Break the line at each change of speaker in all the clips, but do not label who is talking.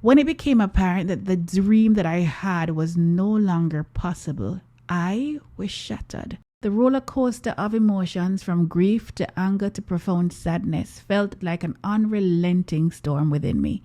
When it became apparent that the dream that I had was no longer possible, I was shattered. The roller coaster of emotions, from grief to anger to profound sadness, felt like an unrelenting storm within me,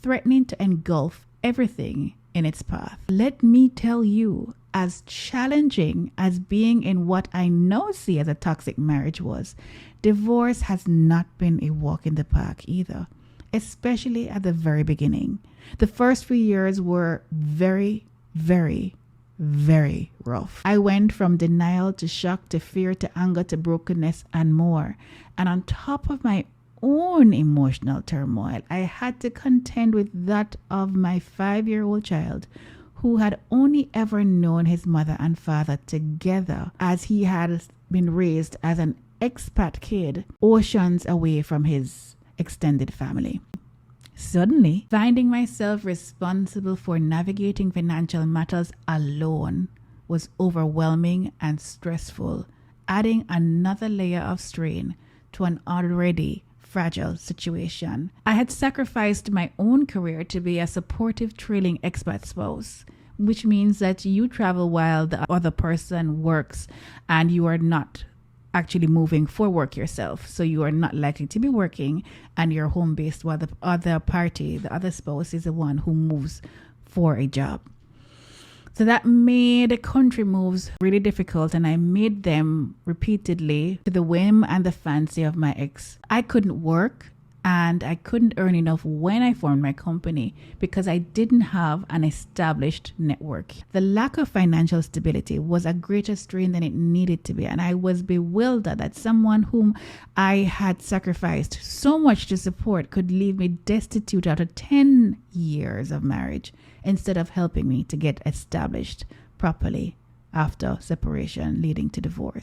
threatening to engulf everything in its path. Let me tell you, as challenging as being in what I now see as a toxic marriage was, divorce has not been a walk in the park either, especially at the very beginning. The first few years were very, very, very rough. I went from denial to shock to fear to anger to brokenness and more. And on top of my own emotional turmoil, I had to contend with that of my 5-year-old child, who had only ever known his mother and father together, as he had been raised as an expat kid, oceans away from his extended family. Suddenly, finding myself responsible for navigating financial matters alone was overwhelming and stressful, adding another layer of strain to an already fragile situation. I had sacrificed my own career to be a supportive trailing expat spouse, which means that you travel while the other person works and you are not actually moving for work yourself. So you are not likely to be working and you're home based, while the other party, the other spouse, is the one who moves for a job. So that made country moves really difficult, and I made them repeatedly to the whim and the fancy of my ex. I couldn't work and I couldn't earn enough when I formed my company because I didn't have an established network. The lack of financial stability was a greater strain than it needed to be, and I was bewildered that someone whom I had sacrificed so much to support could leave me destitute after 10 years of marriage instead of helping me to get established properly after separation leading to divorce.